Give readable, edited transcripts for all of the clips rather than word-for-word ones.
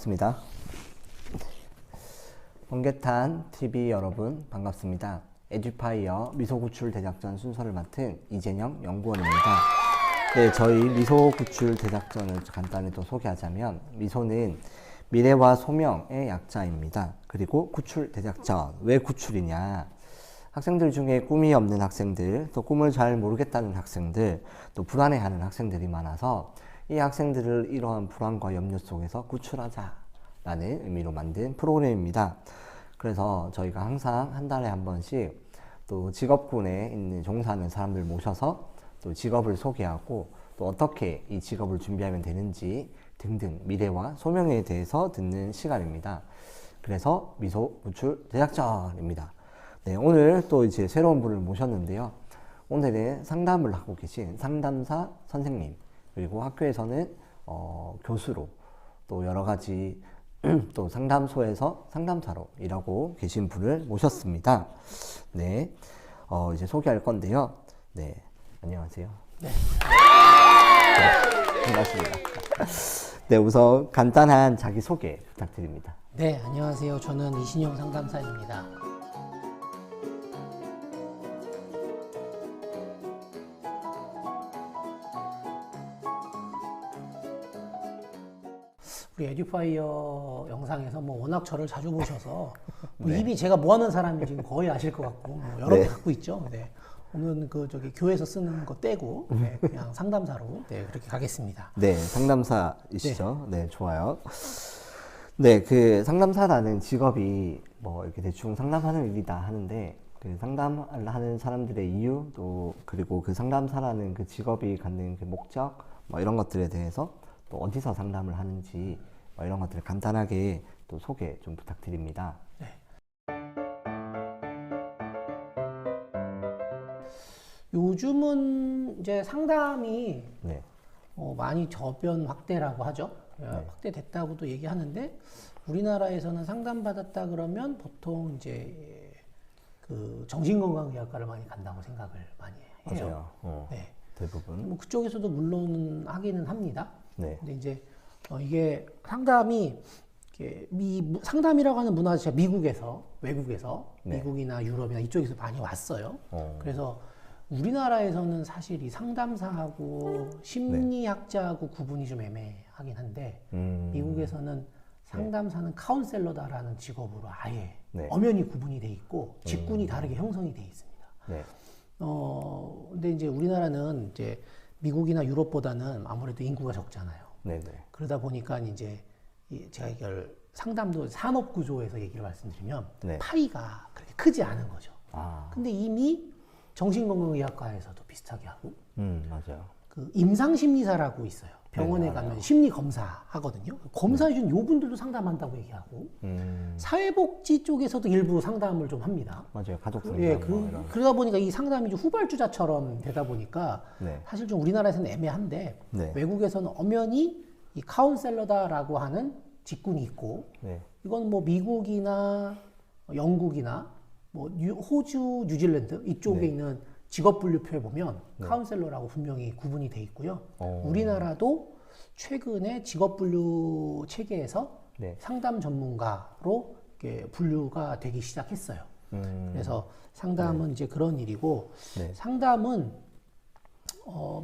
반갑습니다. 번개탄 TV 여러분 반갑습니다. 에듀파이어 미소구출 대작전 순서를 맡은 이재영 연구원입니다. 네, 저희 미소구출 대작전을 간단히 또 소개하자면, 미소는 미래와 소명의 약자입니다. 그리고 구출 대작전, 왜 구출이냐? 학생들 중에 꿈이 없는 학생들, 또 꿈을 잘 모르겠다는 학생들, 또 불안해하는 학생들이 많아서 이 학생들을 이러한 불안과 염려 속에서 구출하자라는 의미로 만든 프로그램입니다. 그래서 저희가 항상 한 달에 한 번씩 또 직업군에 있는 종사하는 사람들 모셔서 또 직업을 소개하고 또 어떻게 이 직업을 준비하면 되는지 등등 미래와 소명에 대해서 듣는 시간입니다. 그래서 미소 구출 대작전입니다. 네, 오늘 또 이제 새로운 분을 모셨는데요. 오늘은 상담을 하고 계신 상담사 선생님, 그리고 학교에서는 교수로, 또 여러 가지 또 상담소에서 상담사로 일하고 계신 분을 모셨습니다. 네, 이제 소개할 건데요. 네, 안녕하세요. 네. 네, 반갑습니다. 네, 우선 간단한 자기소개 부탁드립니다. 네, 안녕하세요. 저는 이신용 상담사입니다. 우리 에듀파이어 영상에서 뭐 워낙 저를 자주 보셔서 뭐 네. 이미 제가 뭐 하는 사람인지 지금 거의 아실 것 같고, 뭐 여러 네. 개 갖고 있죠. 네. 오늘은 교회에서 쓰는 거 떼고 네, 그냥 상담사로 그렇게 가겠습니다. 네, 상담사이시죠? 네, 좋아요. 네, 그 상담사라는 직업이 뭐 이렇게 대충 상담하는 일이다 하는데, 그 상담을 하는 사람들의 이유, 또 그리고 그 상담사라는 그 직업이 갖는 그 목적, 뭐 이런 것들에 대해서, 또 어디서 상담을 하는지 뭐 이런 것들을 간단하게 또 소개 좀 부탁드립니다. 네. 요즘은 이제 상담이 네, 많이 저변 확대라고 하죠. 확대됐다고도 얘기하는데, 우리나라에서는 상담받았다 그러면 보통 이제 그 정신건강의학과를 많이 간다고 생각을 많이 해요. 맞아요. 네. 대부분. 뭐 그쪽에서도 물론 하기는 합니다. 네, 근데 이제 이게 상담이 상담이라고 하는 문화 자체가 미국에서, 외국에서, 네. 미국이나 유럽이나 이쪽에서 많이 왔어요. 그래서 우리나라에서는 사실 이 상담사하고 심리학자하고 구분이 좀 애매하긴 한데, 미국에서는 상담사는 카운셀러다라는 직업으로 아예 네. 엄연히 구분이 돼 있고 직군이 다르게 형성이 돼 있습니다. 네, 근데 이제 우리나라는 이제 미국이나 유럽보다는 아무래도 인구가 적잖아요. 네, 네. 그러다 보니까 이제 제가 이걸 상담도 산업 구조에서 얘기를 말씀드리면 네. 파이가 그렇게 크지 않은 거죠. 아, 근데 이미 정신건강의학과에서도 비슷하게 하고, 맞아요. 그 임상심리사라고 있어요. 병원에 네, 가면 심리 검사 하거든요. 검사해준 요분들도 상담한다고 얘기하고, 사회복지 쪽에서도 일부 상담을 좀 합니다. 맞아요. 가족 상담. 예, 뭐 이런. 그러다 보니까 이 상담이 좀 후발주자처럼 되다 보니까 네. 사실 좀 우리나라에서는 애매한데, 네. 외국에서는 엄연히 이 카운셀러다라고 하는 직군이 있고, 네. 이건 뭐 미국이나 영국이나 뭐 호주, 뉴질랜드 이쪽에 네. 있는 직업 분류표에 보면 카운셀러라고 분명히 구분이 돼 있고요. 우리나라도 최근에 직업 분류 체계에서 네. 상담 전문가로 이렇게 분류가 되기 시작했어요. 그래서 상담은 이제 그런 일이고, 네. 상담은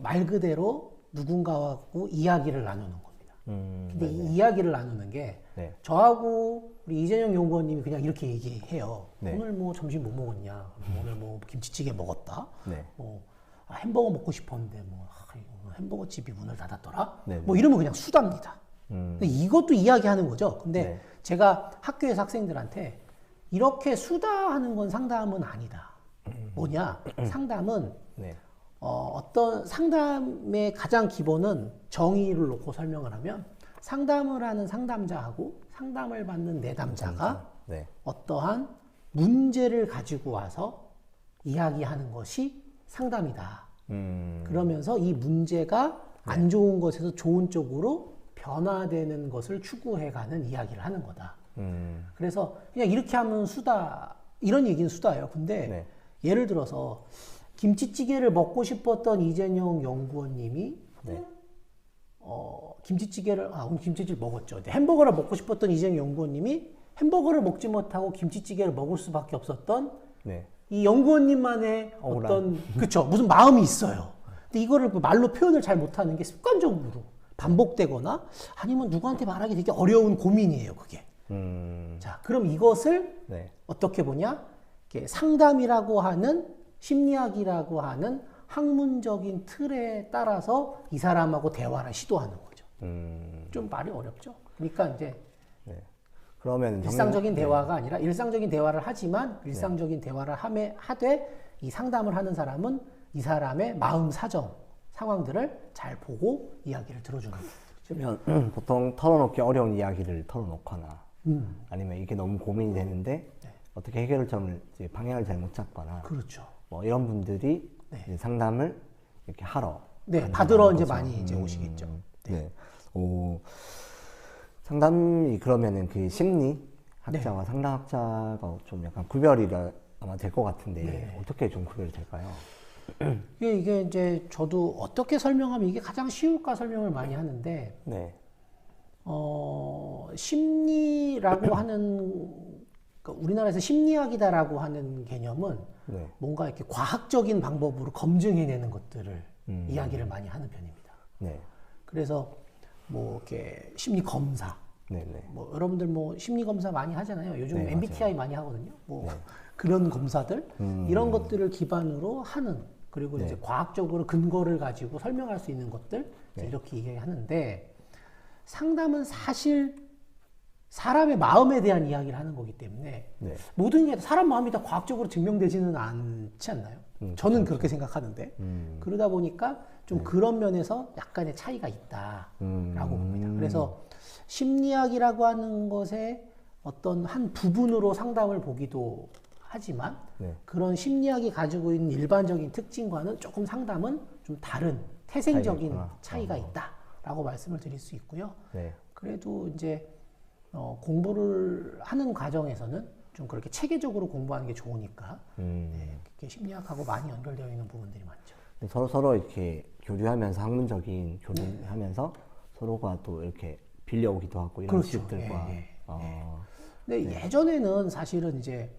말 그대로 누군가하고 이야기를 나누는 겁니다. 근데 이 이야기를 나누는 게 네. 저하고 우리 이재영 연구원님이 그냥 이렇게 얘기해요. 네. 오늘 뭐 점심 뭐 먹었냐? 오늘 뭐 김치찌개 먹었다. 네. 뭐 햄버거 먹고 싶었는데 뭐 이거 햄버거 집이 문을 닫았더라. 네, 뭐 이러면 그냥 수다입니다. 근데 이것도 이야기하는 거죠. 근데 네. 제가 학교에서 학생들한테 이렇게 수다하는 건 상담은 아니다. 뭐냐? 상담은 네. 어떤 상담의 가장 기본은 정의를 놓고 설명을 하면, 상담을 하는 상담자하고 상담을 받는 내담자가 네. 어떠한 문제를 가지고 와서 이야기하는 것이 상담이다. 그러면서 이 문제가 안 좋은 것에서 좋은 쪽으로 변화되는 것을 추구해가는 이야기를 하는 거다. 그래서 그냥 이렇게 하면 수다, 이런 얘기는 수다예요. 근데 네. 예를 들어서 김치찌개를 먹고 싶었던 이재영 연구원님이 네. 김치찌개를 오늘 김치찌개 먹었죠. 근데 햄버거를 먹고 싶었던 이재영 연구원님이 햄버거를 먹지 못하고 김치찌개를 먹을 수밖에 없었던 네. 이 연구원님만의 억울한. 어떤 그쵸 무슨 마음이 있어요. 근데 이거를 말로 표현을 잘 못하는 게 습관적으로 반복되거나 아니면 누구한테 말하기 되게 어려운 고민이에요. 그게. 자, 그럼 이것을 네. 어떻게 보냐? 이렇게 상담이라고 하는 심리학이라고 하는 학문적인 틀에 따라서 이 사람하고 대화를 시도하는 거죠. 좀 말이 어렵죠. 그러니까 이제 네. 그러면 일상적인 대화가 아니라 일상적인 대화를 하지만 일상적인 대화를 하되 이 상담을 하는 사람은 이 사람의 마음 사정 상황들을 잘 보고 이야기를 들어주는 거죠. 그러면 보통 털어놓기 어려운 이야기를 털어놓거나 아니면 이게 너무 고민이 되는데 어떻게 해결점을 이제 방향을 잘못 잡거나 그렇죠. 뭐 이런 분들이 이제 상담을 이렇게 하러 받으러 이제 많이 이제 오시겠죠. 네. 오, 상담이 그러면은 그 심리 학자와 상담학자가 좀 약간 구별이 아마 될 것 같은데 어떻게 좀 구별이 될까요? 이게 이제 저도 어떻게 설명하면 이게 가장 쉬울까 설명을 많이 하는데 네. 심리라고 하는 그러니까 우리나라에서 심리학이다라고 하는 개념은 뭔가 이렇게 과학적인 방법으로 검증해내는 것들을 이야기를 많이 하는 편입니다. 네. 그래서 뭐 이렇게 심리 검사, 뭐 여러분들 뭐 심리 검사 많이 하잖아요. 요즘 MBTI 많이 하거든요. 뭐 그런 검사들 이런 것들을 기반으로 하는 그리고 이제 과학적으로 근거를 가지고 설명할 수 있는 것들 이렇게 얘기하는데 상담은 사실 사람의 마음에 대한 이야기를 하는 거기 때문에 모든 게 사람 마음이 다 과학적으로 증명되지는 않지 않나요? 저는 그렇게 생각하는데 그러다 보니까 좀 그런 면에서 약간의 차이가 있다라고 봅니다. 그래서 심리학이라고 하는 것의 어떤 한 부분으로 상담을 보기도 하지만 그런 심리학이 가지고 있는 일반적인 특징과는 조금 상담은 좀 다른 태생적인 차이가 있다라고 말씀을 드릴 수 있고요. 그래도 이제 공부를 하는 과정에서는 좀 그렇게 체계적으로 공부하는 게 좋으니까 그게 심리학하고 많이 연결되어 있는 부분들이 많죠. 서로 이렇게 교류하면서 학문적인 교류하면서 서로가 또 이렇게 빌려오기도 하고 이런 지식들과. 근데 예전에는 사실은 이제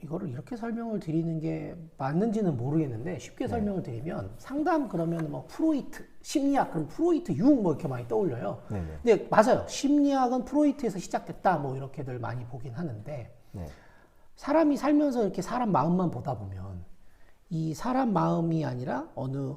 이거를 이렇게 설명을 드리는 게 맞는지는 모르겠는데 쉽게 설명을 드리면 상담 그러면 뭐 프로이트 심리학 그럼 프로이트 융 뭐 이렇게 많이 떠올려요. 근데 맞아요. 심리학은 프로이트에서 시작됐다 뭐 이렇게들 많이 보긴 하는데 사람이 살면서 이렇게 사람 마음만 보다 보면 이 사람 마음이 아니라 어느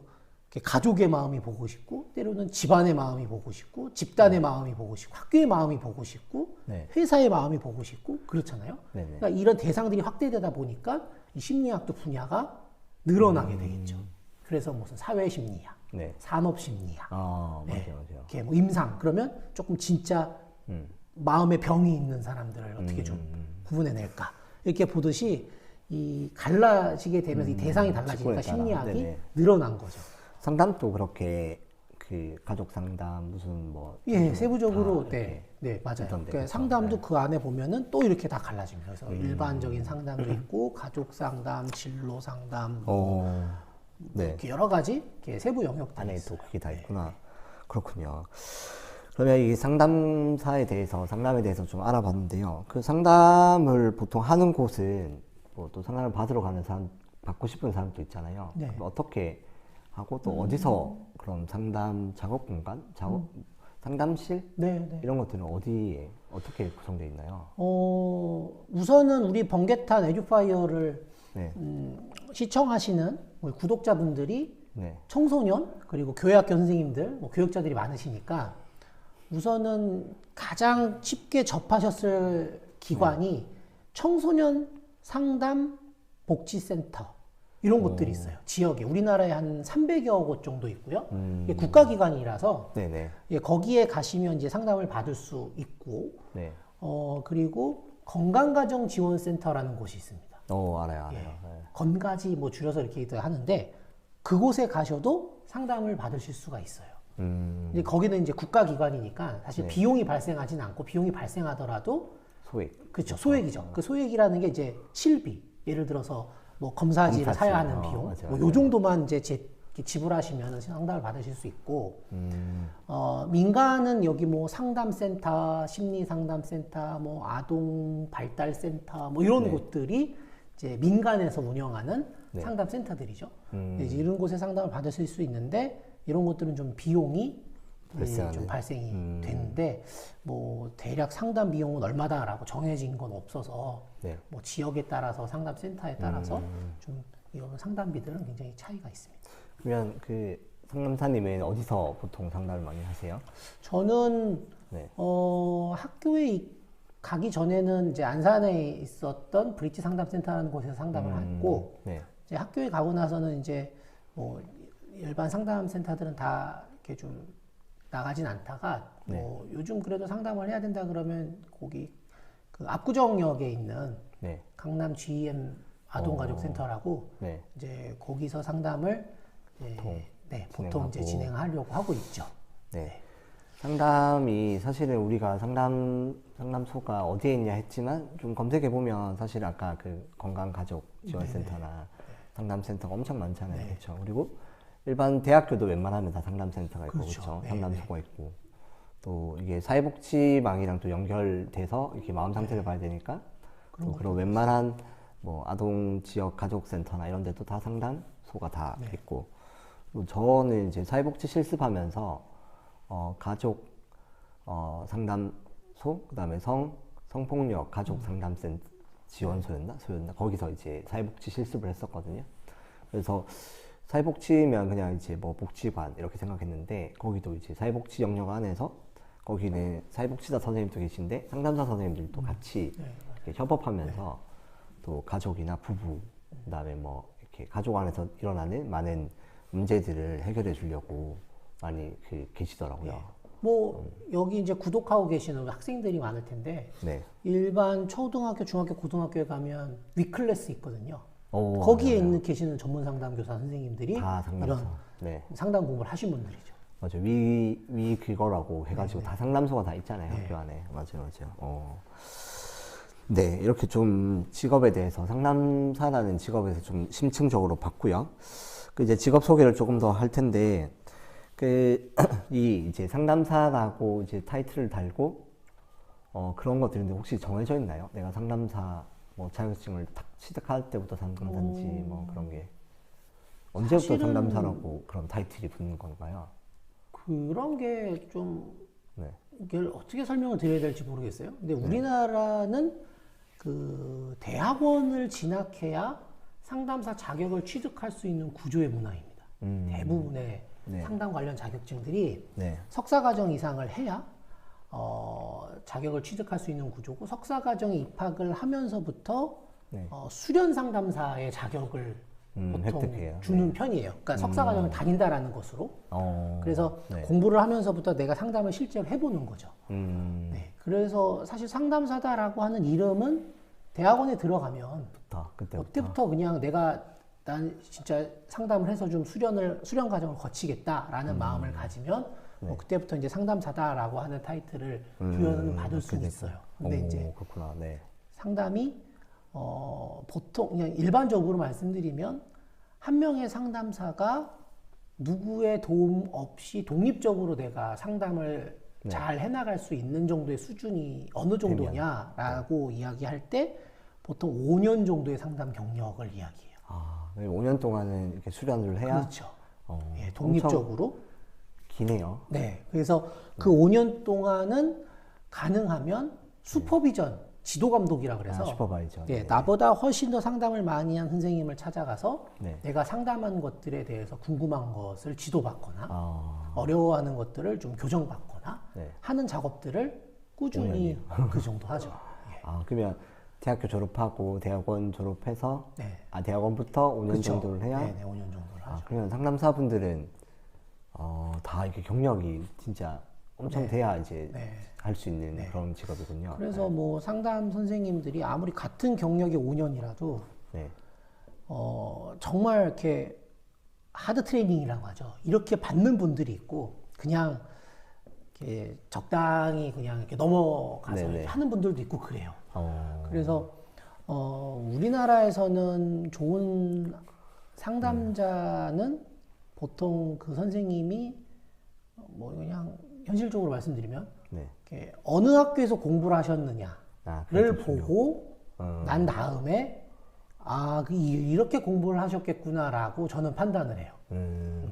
가족의 마음이 보고 싶고 때로는 집안의 마음이 보고 싶고 집단의 마음이 보고 싶고 학교의 마음이 보고 싶고 회사의 마음이 보고 싶고 그렇잖아요. 그러니까 이런 대상들이 확대되다 보니까 이 심리학도 분야가 늘어나게 되겠죠. 그래서 무슨 사회심리학, 산업심리학, 맞아요. 이렇게 뭐 임상 그러면 조금 진짜 마음에 병이 있는 사람들을 어떻게 좀 구분해낼까 이렇게 보듯이 이 갈라지게 되면서 이 대상이 달라지니까 심리학이 늘어난 거죠. 상담도 그렇게 그 가족 상담 무슨 뭐 세부적으로 맞아요. 그러니까 상담도 그 안에 보면은 또 이렇게 다 갈라집니다. 그래서 일반적인 상담도 있고 가족 상담, 진로 상담, 이렇게 여러 가지 이렇게 세부 영역들이 안에 있어요. 또 그게 다 있구나. 그렇군요. 그러면 이 상담에 대해서 좀 알아봤는데요. 그 상담을 보통 하는 곳은 뭐 또 상담을 받으러 가는 사람, 받고 싶은 사람도 있잖아요. 어떻게 하고 또 어디서 그럼 상담 작업 공간, 상담실 이런 것들은 어디에 어떻게 구성되어 있나요? 우선은 우리 번개탄 에듀파이어를 시청하시는 우리 구독자분들이 청소년 그리고 교회학교 선생님들, 뭐 교육자들이 많으시니까 우선은 가장 쉽게 접하셨을 기관이 청소년 상담 복지센터 이런 곳들이 있어요. 지역에 우리나라에 한 300여 곳 정도 있고요. 이게 국가기관이라서 거기에 가시면 이제 상담을 받을 수 있고 그리고 건강가정지원센터라는 곳이 있습니다. 알아요. 건가지 뭐 줄여서 이렇게 하는데 그곳에 가셔도 상담을 받으실 수가 있어요. 이제 거기는 이제 국가기관이니까 사실 비용이 발생하진 않고 비용이 발생하더라도 소액. 그렇죠. 소액이죠. 그 소액이라는 게 이제 실비. 예를 들어서 뭐 검사지를 사야 하는 비용, 뭐 요 정도만 이제 이렇게 지불하시면 상담을 받으실 수 있고, 민간은 여기 뭐 상담센터, 심리상담센터, 뭐 아동발달센터, 뭐 이런 네. 곳들이 이제 민간에서 운영하는 네. 상담센터들이죠. 이제 이런 곳에 상담을 받으실 수 있는데, 이런 것들은 좀 비용이 좀 발생이 되는데, 뭐 대략 상담 비용은 얼마다라고 정해진 건 없어서, 네. 뭐 지역에 따라서 상담센터에 따라서 좀 이런 상담비들은 굉장히 차이가 있습니다. 그러면 그 상담사님은 어디서 보통 상담을 많이 하세요? 저는 네. 학교에 가기 전에는 이제 안산에 있었던 브릿지 상담센터라는 곳에서 상담을 했고, 네. 이제 학교에 가고 나서는 이제 뭐 일반 상담센터들은 다 이렇게 좀 나가진 않다가, 뭐 요즘 그래도 상담을 해야 된다 그러면 거기 그 압구정역에 있는 네. 강남 GEM 아동가족센터라고 네. 이제 거기서 상담을 보통 이제 진행하려고 하고 있죠. 네. 상담이 사실은 우리가 상담소가 어디에 있냐 했지만 좀 검색해 보면 사실 아까 그 건강가족지원센터나 상담센터가 엄청 많잖아요. 그렇죠. 그리고 일반 대학교도 웬만하면 다 상담센터가 있고 그렇죠. 상담소가 있고 또 이게 사회복지망이랑 또 연결돼서 이렇게 마음 상태를 봐야 되니까 또 그런 웬만한 뭐 아동 지역 가족센터나 이런 데도 다 상담소가 다 있고, 그리고 저는 이제 사회복지 실습하면서 가족 상담소, 그다음에 성폭력 가족 상담센터 지원소였나 거기서 이제 사회복지 실습을 했었거든요. 그래서 사회복지면 그냥 이제 뭐 복지관 이렇게 생각했는데, 거기도 이제 사회복지 영역 안에서 거기는 사회복지사 선생님도 계신데 상담사 선생님들도 같이 이렇게 협업하면서 또 가족이나 부부, 그다음에 뭐 이렇게 가족 안에서 일어나는 많은 문제들을 해결해 주려고 많이 계시더라고요. 뭐 여기 이제 구독하고 계시는 학생들이 많을 텐데, 네. 일반 초등학교, 중학교, 고등학교에 가면 위클래스 있거든요. 오, 거기에 계시는 전문 상담 교사 선생님들이 다 상담소. 이런 네. 상담 공부를 하신 분들이죠. 맞아요. 위 그거라고 해가지고 다 상담소가 다 있잖아요. 학교 안에. 맞아요. 네, 이렇게 좀 직업에 대해서 상담사라는 직업에서 좀 심층적으로 봤고요. 그 이제 직업 소개를 조금 더 할 텐데, 이 이제 상담사라고 이제 타이틀을 달고 그런 것들인데 혹시 정해져 있나요? 내가 상담사 뭐 자격증을 딱 취득할 때부터 상담사인지 뭐 그런 게 언제부터 사실은 상담사라고 그런 타이틀이 붙는 건가요? 그런 게 좀 네. 이걸 어떻게 설명을 드려야 될지 모르겠어요. 근데 우리나라는 그 대학원을 진학해야 상담사 자격을 취득할 수 있는 구조의 문화입니다. 대부분의 상담 관련 자격증들이 석사과정 이상을 해야 자격을 취득할 수 있는 구조고, 석사과정에 입학을 하면서부터 수련 상담사의 자격을 보통 획득해요. 주는 편이에요. 그러니까 석사과정을 다닌다라는 것으로. 그래서 공부를 하면서부터 내가 상담을 실제로 해보는 거죠. 그래서 사실 상담사다라고 하는 이름은 대학원에 들어가면 그때부터 그냥 난 진짜 상담을 해서 좀 수련 과정을 거치겠다라는 마음을 가지면 그때부터 이제 상담사다라고 하는 타이틀을 부여는 받을 수 있어요. 근데 이제 그렇구나. 네. 상담이 보통 그냥 일반적으로 말씀드리면 한 명의 상담사가 누구의 도움 없이 독립적으로 내가 상담을 잘 해나갈 수 있는 정도의 수준이 어느 정도냐라고 이야기할 때 보통 5년 정도의 상담 경력을 이야기해요. 5년 동안은 이렇게 수련을 해야? 그렇죠. 독립적으로. 기네요. 네. 그래서 그 5년 동안은 가능하면 슈퍼비전, 지도 감독이라 그래서 슈퍼바이저. 나보다 훨씬 더 상담을 많이 한 선생님을 찾아가서 내가 상담한 것들에 대해서 궁금한 것을 지도받거나 어려워하는 것들을 좀 교정받거나 하는 작업들을 꾸준히 그 정도 하죠. 그러면 대학교 졸업하고 대학원 졸업해서 대학원부터 5년 그렇죠. 정도를 해야? 5년 정도를 하죠. 그러면 상담사분들은 다 이렇게 경력이 진짜 엄청 돼야 이제 할 수 있는 그런 직업이군요. 그래서 뭐 상담 선생님들이 아무리 같은 경력이 5년이라도 정말 이렇게 하드 트레이닝이라고 하죠. 이렇게 받는 분들이 있고 그냥 이렇게 적당히 그냥 이렇게 넘어가서 하는 분들도 있고 그래요. 그래서 우리나라에서는 좋은 상담자는 보통 그 선생님이 뭐 그냥 현실적으로 말씀드리면 네. 이렇게 어느 학교에서 공부를 하셨느냐를 그렇군요. 보고 난 다음에 이렇게 공부를 하셨겠구나라고 저는 판단을 해요.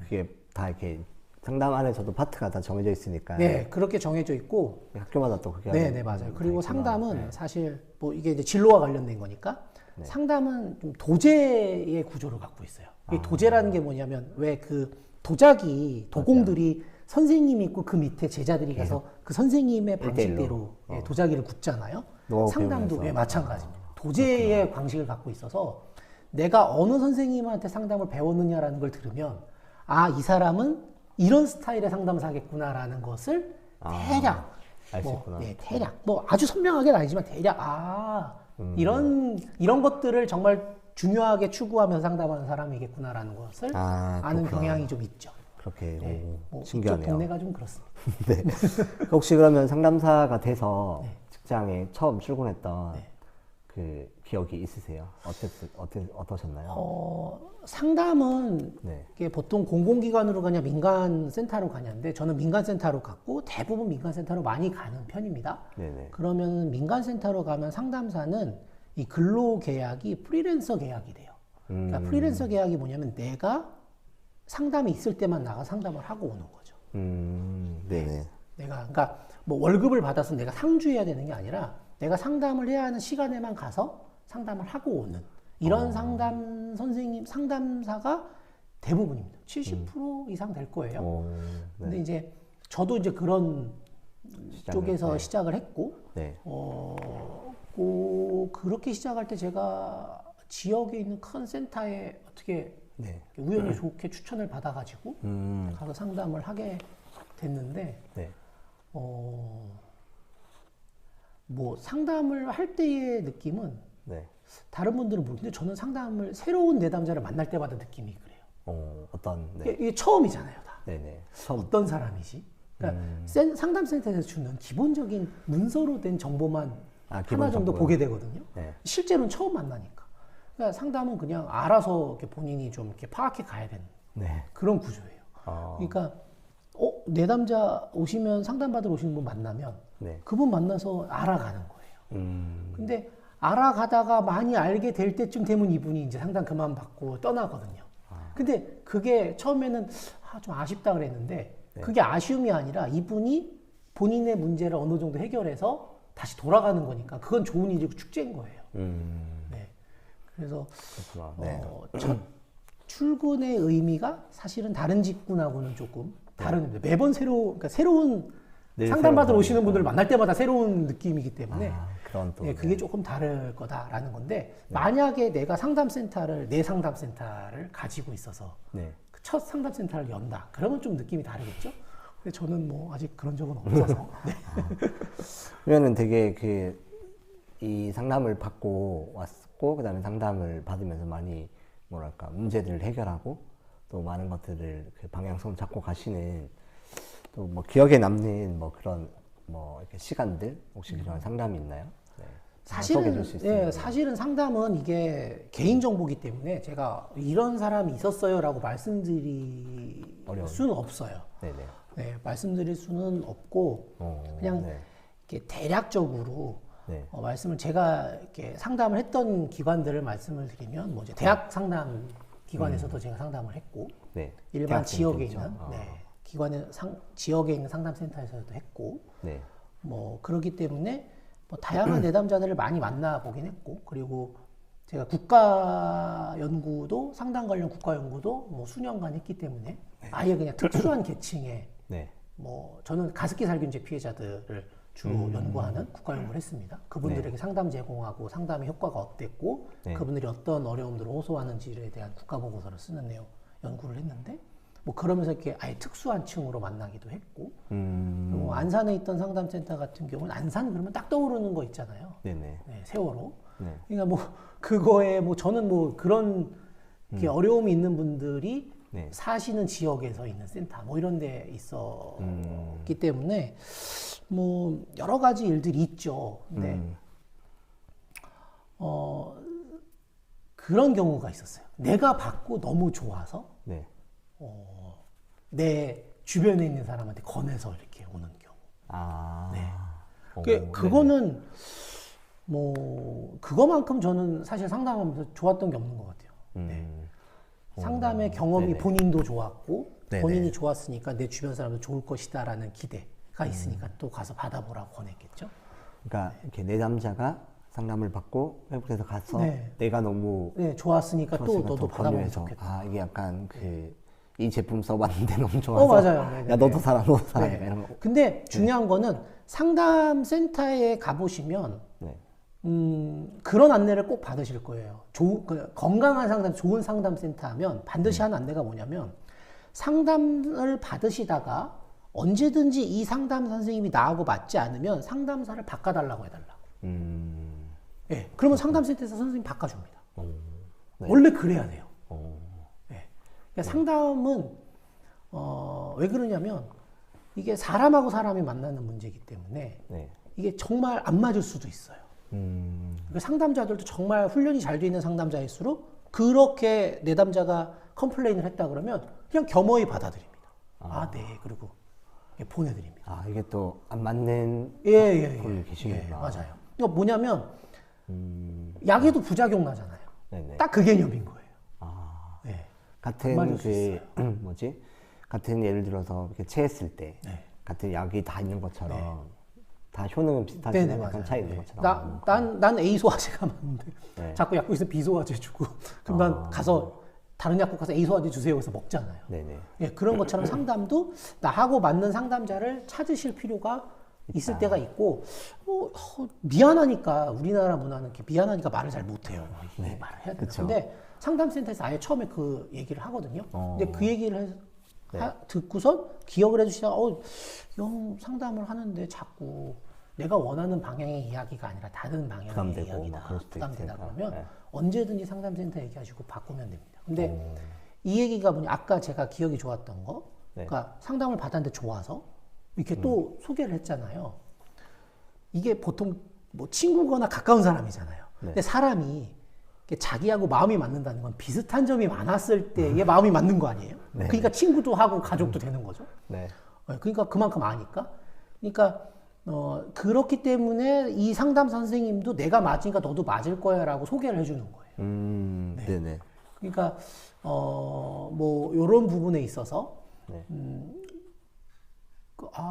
그게 다 이렇게 상담 안에서도 파트가 다 정해져 있으니까. 네, 그렇게 정해져 있고. 학교마다 또 그게. 네, 맞아요. 그리고 상담은 사실 뭐 이게 이제 진로와 관련된 거니까 상담은 좀 도제의 구조를 갖고 있어요. 이 도제라는 게 뭐냐면 왜 그 도자기 도공들이 선생님이 있고 그 밑에 제자들이 가서 그 선생님의 방식대로 도자기를 굽잖아요. 상담도 마찬가지입니다. 도제의 방식을 갖고 있어서 내가 어느 선생님한테 상담을 배웠느냐라는 걸 들으면 이 사람은 이런 스타일의 상담을 하겠구나라는 것을 대략 알 수 있구나. 대략 뭐 아주 선명하게는 아니지만 대략 이런 것들을 정말 중요하게 추구하면서 상담하는 사람이겠구나라는 것을 아는 경향이 좀 있죠. 그렇게 뭐 신기하네요. 이쪽 동네가 좀 그렇습니다. 네. 혹시 그러면 상담사가 돼서 직장에 처음 출근했던 그 기억이 있으세요? 어떠셨나요? 상담은 이게 보통 공공기관으로 가냐 민간센터로 가냐인데 저는 민간센터로 갔고 대부분 민간센터로 많이 가는 편입니다. 네네. 그러면 민간센터로 가면 상담사는 이 근로계약이 프리랜서 계약이 돼요. 그러니까 프리랜서 계약이 뭐냐면 내가 상담이 있을 때만 나가 상담을 하고 오는 거죠. 네네. 그러니까 뭐 월급을 받아서 내가 상주해야 되는 게 아니라 내가 상담을 해야 하는 시간에만 가서 상담을 하고 오는 이런 상담사가 대부분입니다. 70% 이상 될 거예요. 근데 이제 저도 이제 그런 쪽에서 시작을 했고, 그렇게 시작할 때 제가 지역에 있는 큰 센터에 어떻게 우연히 좋게 추천을 받아가지고 가서 상담을 하게 됐는데, 뭐 상담을 할 때의 느낌은 다른 분들은 모르는데 저는 상담을 새로운 내담자를 만날 때마다 느낌이 그래요. 이게 처음이잖아요, 다. 어떤 사람이지? 그러니까 상담센터에서 주는 기본적인 문서로 된 정보만 하나 정도 보게 되거든요. 실제로는 처음 만나니까. 그러니까 상담은 그냥 알아서 이렇게 본인이 좀 이렇게 파악해 가야 되는 그런 구조예요. 그러니까 내담자 오시면 상담받으러 오시는 분 만나면 그분 만나서 알아가는 거예요. 근데 알아가다가 많이 알게 될 때쯤 되면 이분이 이제 상담 그만 받고 떠나거든요. 근데 그게 처음에는 좀 아쉽다 그랬는데 그게 아쉬움이 아니라 이분이 본인의 문제를 어느 정도 해결해서 다시 돌아가는 거니까 그건 좋은 일이고 축제인 거예요. 그래서 첫 출근의 의미가 사실은 다른 직군하고는 조금 다른 매번 그러니까 새로운 상담받으러 오시는 분들을 만날 때마다 새로운 느낌이기 때문에 그게 조금 다를 거다라는 건데 만약에 내가 내 상담센터를 가지고 있어서 첫 상담센터를 연다 그러면 좀 느낌이 다르겠죠. 근데 저는 뭐 아직 그런 적은 없어서 그러면은 되게 이 상담을 받고 왔고 그다음에 상담을 받으면서 많이 뭐랄까 문제들을 해결하고 또 많은 것들을 그 방향성을 잡고 가시는 또 뭐 기억에 남는 뭐 그런 뭐 이렇게 시간들 혹시 그런 상담이 있나요? 사실은 상담은 이게 개인 정보기 때문에 제가 이런 사람이 있었어요라고 말씀드릴 수는 없어요. 말씀드릴 수는 없고 그냥 이렇게 대략적으로 말씀을 제가 이렇게 상담을 했던 기관들을 말씀을 드리면 뭐 이제 대학 상담 기관에서도 제가 상담을 했고 일반 지역에 있는 지역에 있는 상담센터에서도 했고 뭐 그렇기 때문에 뭐 다양한 내담자들을 많이 만나보긴 했고 그리고 제가 국가연구도 상담 관련 국가연구도 뭐 수년간 했기 때문에 아예 그냥 특수한 계층의 뭐 저는 가습기 살균제 피해자들을 주로 연구하는 국가연구를 했습니다. 그분들에게 상담 제공하고 상담의 효과가 어땠고 그분들이 어떤 어려움들을 호소하는지에 대한 국가보고서를 쓰는 내용 연구를 했는데 뭐 그러면서 이렇게 아예 특수한 층으로 만나기도 했고 그리고 안산에 있던 상담센터 같은 경우는 안산 그러면 딱 떠오르는 거 있잖아요. 세월호. 그러니까 뭐 그거에 뭐 저는 뭐 그런 어려움이 있는 분들이 사시는 지역에서 있는 센터 뭐 이런 데 있었기 때문에 뭐 여러 가지 일들이 있죠. 근데 그런 경우가 있었어요. 내가 받고 너무 좋아서 내 주변에 있는 사람한테 권해서 이렇게 오는 경우. 아. 네. 오, 그거는 뭐 그거만큼 저는 사실 상담하면서 좋았던 게 없는 것 같아요. 네. 상담의 경험이 네네. 본인도 좋았고 네네. 본인이 좋았으니까 내 주변 사람도 좋을 것이다라는 기대가 있으니까 또 가서 받아보라고 권했겠죠. 그러니까 이렇게 내 남자가 상담을 받고 회복돼서 가서 네. 내가 너무 네, 좋았으니까 또 좋았으니까 너도 더 받아보면 권유해서 좋겠다. 아 이게 약간 이 제품 써봤는데 너무 좋아서 맞아요. 네네네. 야 너도 살아 너도 살아 네. 이런 거. 근데 중요한 거는 상담 센터에 가보시면 네. 그런 안내를 꼭 받으실 거예요. 건강한 상담, 좋은 상담 센터 하면 반드시 하는 안내가 뭐냐면 상담을 받으시다가 언제든지 이 상담 선생님이 나하고 맞지 않으면 상담사를 바꿔달라고 해달라고. 예, 그러면 상담센터에서 선생님 바꿔줍니다. 네. 원래 그래야 돼요. 어. 예. 그러니까 상담은 왜 그러냐면 이게 사람하고 사람이 만나는 문제이기 때문에 네. 이게 정말 안 맞을 수도 있어요. 그러니까 상담자들도 정말 훈련이 잘 돼 있는 상담자일수록 그렇게 내담자가 컴플레인을 했다 그러면 그냥 겸허히 받아들입니다. 아, 네. 그리고 보내드립니다. 아 이게 또 안 맞는 예. 계시는구나. 맞아요. 그러니까 뭐냐면 약에도 부작용 나잖아요. 네네. 딱 그 개념인 거예요. 아 네. 같은 맞을 수 뭐지 같은 예를 들어서 이렇게 체했을 때 네. 같은 약이 다 있는 것처럼 다 효능은 네네, 비슷하지만 약간 맞아요. 차이 있는 네. 것처럼. 난 A 소화제가 맞는데 네. 자꾸 약국 있으면 B 소화제 주고 그럼 난 가서 다른 약국 가서 A 소화제 주세요 해서 먹잖아요. 네네. 예, 그런 것처럼 상담도 나하고 맞는 상담자를 찾으실 필요가 있을 때가 있고 미안하니까 우리나라 문화는 이렇게 미안하니까 말을 잘 못해요. 이 말을 해야 되나? 그쵸. 근데 상담센터에서 아예 처음에 그 얘기를 하거든요. 근데 그 얘기를 네. 듣고선 기억을 해주시다가 형 상담을 하는데 자꾸 내가 원하는 방향의 이야기가 아니라 다른 방향의 부담되고 이야기다. 막 그럴 수도 부담되다 있으니까. 그러면 네. 언제든지 상담센터 얘기하시고 바꾸면 됩니다. 근데 이 얘기가 뭐냐 아까 제가 기억이 좋았던 거 네. 그러니까 상담을 받았는데 좋아서 이렇게 또 소개를 했잖아요. 이게 보통 뭐 친구거나 가까운 사람이잖아요. 근데 사람이 이렇게 자기하고 마음이 맞는다는 건 비슷한 점이 많았을 때의 마음이 맞는 거 아니에요? 네. 그러니까 친구도 하고 가족도 되는 거죠. 네. 그러니까 그만큼 아니까. 그러니까 그렇기 때문에 이 상담 선생님도 내가 맞으니까 너도 맞을 거야라고 소개를 해주는 거예요. 네네. 그러니까 뭐 이런 부분에 있어서 네.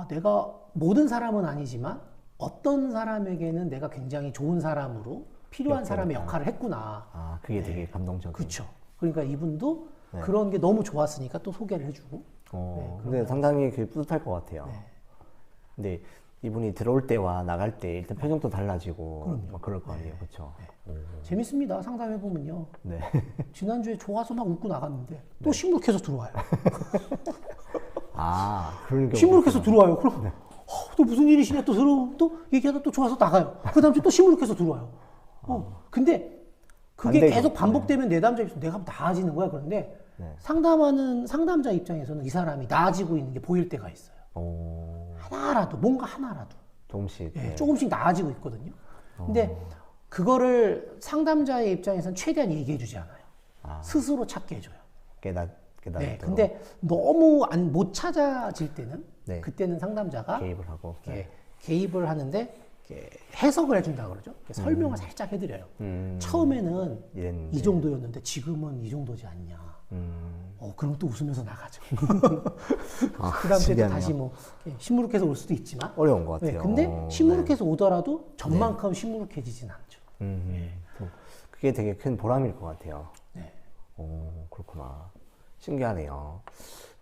내가 모든 사람은 아니지만 어떤 사람에게는 내가 굉장히 좋은 사람으로 필요한 사람의 역할을 했구나. 아 그게 되게 감동적이에요. 그렇죠. 그러니까 이분도 그런 게 너무 좋았으니까 또 소개를 해주고. 근데 상당히 그 뿌듯할 것 같아요. 근데 이분이 들어올 때와 나갈 때 일단 표정도 달라지고 막 그럴 거 아니에요, 그렇죠? 재밌습니다. 상담해 보면요. 네. 지난주에 좋아서 막 웃고 나갔는데 또 시무룩해서 들어와요. 아 그런 경우. 시무룩해서 들어와요. 그럼 또 무슨 일이시냐 또 얘기하다 또 좋아서 나가요. 그 다음 주에 또 시무룩해서 들어와요. 근데 그게 반대죠. 계속 반복되면 내담자 입장에서 내가 나아지는 거야. 그런데 상담하는 상담자 입장에서는 이 사람이 나아지고 있는 게 보일 때가 있어요. 하나라도 뭔가 하나라도 조금씩. 조금씩 나아지고 있거든요. 근데 그거를 상담자의 입장에서는 최대한 얘기해 주지 않아요. 스스로 찾게 해줘요. 깨닫도록 네, 근데 너무 못 찾아질 때는 그때는 상담자가 개입을 하고. 개입을 하는데 이렇게 해석을 해준다 그러죠. 설명을 살짝 해드려요. 처음에는 이랬는데. 이 정도였는데 지금은 이 정도지 않냐. 그럼 또 웃으면서 나가죠. 그 다음 주에 다시 뭐 시무룩해서 올 수도 있지만 어려운 것 같아요. 근데 시무룩해서 오더라도 전만큼 시무룩해지진 않죠. 그게 되게 큰 보람일 것 같아요. 네. 그렇구나. 신기하네요.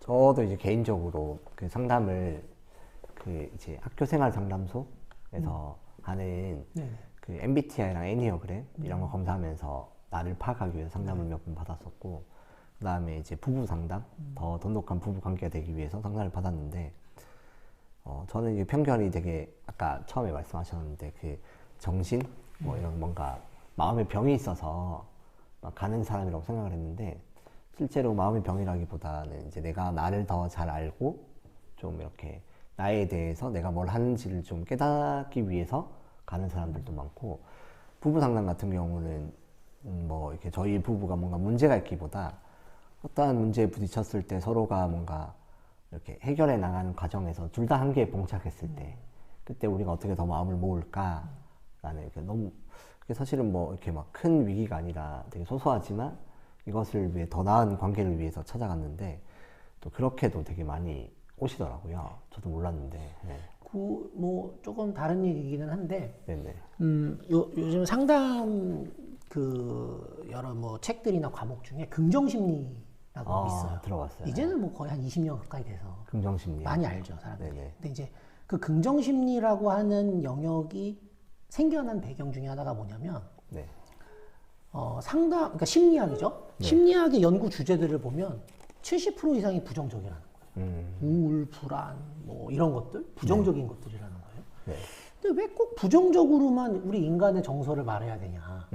저도 이제 개인적으로 그 상담을 그 이제 학교 생활 상담소에서 하는 그 MBTI랑 애니어그램 이런 거 검사하면서 나를 파악하기 위해서 상담을 몇 번 받았었고, 그 다음에 이제 부부 상담, 더 돈독한 부부 관계가 되기 위해서 상담을 받았는데, 저는 이게 편견이 되게 아까 처음에 말씀하셨는데 그 정신 뭐 이런 뭔가 마음의 병이 있어서 막 가는 사람이라고 생각을 했는데, 실제로 마음의 병이라기보다는 이제 내가 나를 더 잘 알고 좀 이렇게 나에 대해서 내가 뭘 하는지를 좀 깨닫기 위해서 가는 사람들도 많고, 부부 상담 같은 경우는 뭐 이렇게 저희 부부가 뭔가 문제가 있기보다 어떠한 문제에 부딪혔을 때 서로가 뭔가 이렇게 해결해 나가는 과정에서 둘 다 한계에 봉착했을 때 그때 우리가 어떻게 더 마음을 모을까라는 이렇게 너무 그게 사실은 뭐 이렇게 막 큰 위기가 아니라 되게 소소하지만 이것을 위해 더 나은 관계를 위해서 찾아갔는데 또 그렇게도 되게 많이 오시더라고요. 저도 몰랐는데. 네. 그 뭐 조금 다른 얘기기는 한데 네네. 요즘 상담 그 여러 뭐 책들이나 과목 중에 긍정심리라고 있어요. 들어봤어요. 이제는 뭐 거의 한 20년 가까이 돼서 긍정심리. 많이 알죠, 사람들이. 네네. 근데 이제 그 긍정심리라고 하는 영역이 생겨난 배경 중에 하나가 뭐냐면 네. 상담, 그러니까 심리학이죠. 네. 심리학의 연구 주제들을 보면 70% 이상이 부정적이라는 거예요. 우울, 불안, 뭐 이런 것들, 부정적인 것들이라는 거예요. 네. 근데 왜 꼭 부정적으로만 우리 인간의 정서를 말해야 되냐?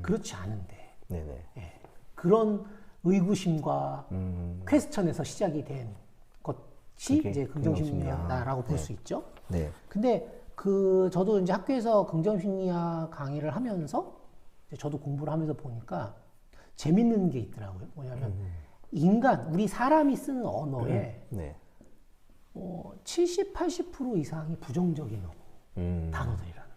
그렇지 않은데. 네네. 예. 그런 의구심과 퀘스천에서 시작이 된 것이 그게 이제 긍정심리학이다라고 볼 네. 수 있죠. 네. 근데 저도 이제 학교에서 긍정심리학 강의를 하면서 이제 저도 공부를 하면서 보니까 재밌는 게 있더라고요. 뭐냐면 인간, 우리 사람이 쓰는 언어에 네. 70, 80% 이상이 부정적인 단어들이라는 거예요.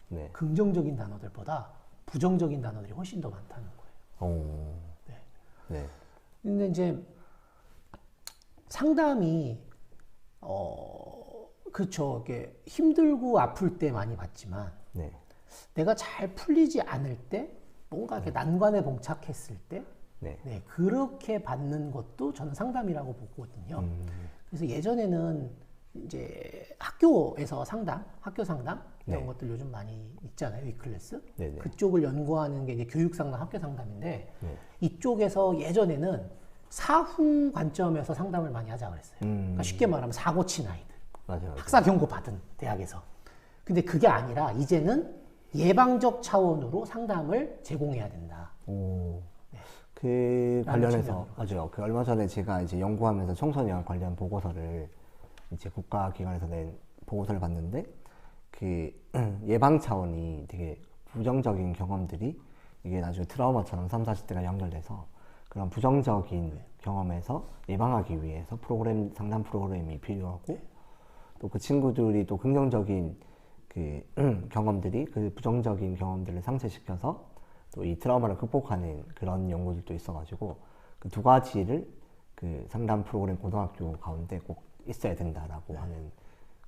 네. 긍정적인 단어들보다 부정적인 단어들이 훨씬 더 많다는 거예요. 오. 네. 네. 근데 이제 상담이 그렇죠. 이게 힘들고 아플 때 많이 받지만 네. 내가 잘 풀리지 않을 때 뭔가 이렇게 난관에 봉착했을 때 네. 네, 그렇게 받는 것도 저는 상담이라고 보거든요. 그래서 예전에는 이제 학교에서 학교 상담 이런 네. 것들 요즘 많이 있잖아요, 위클래스. 네네. 그쪽을 연구하는 게 이제 교육 상담, 학교 상담인데 네. 이쪽에서 예전에는 사후 관점에서 상담을 많이 하자 그랬어요. 그러니까 쉽게 말하면 사고 친 아이들, 맞아요. 학사 경고 받은 대학에서. 근데 그게 아니라 이제는 예방적 차원으로 상담을 제공해야 된다. 오. 그 관련해서 측면으로. 맞아요. 그 얼마 전에 제가 이제 연구하면서 청소년 관련 보고서를 이제 국가기관에서 낸 보고서를 봤는데 그 예방 차원이 되게 부정적인 경험들이 이게 나중에 트라우마처럼 3, 40대가 연결돼서 그런 부정적인 경험에서 예방하기 위해서 상담 프로그램이 필요하고 또 그 친구들이 또 긍정적인 그 경험들이 그 부정적인 경험들을 상쇄시켜서 또 이 트라우마를 극복하는 그런 연구들도 있어가지고 그 두 가지를 그 상담 프로그램 고등학교 가운데 꼭 있어야 된다라고 하는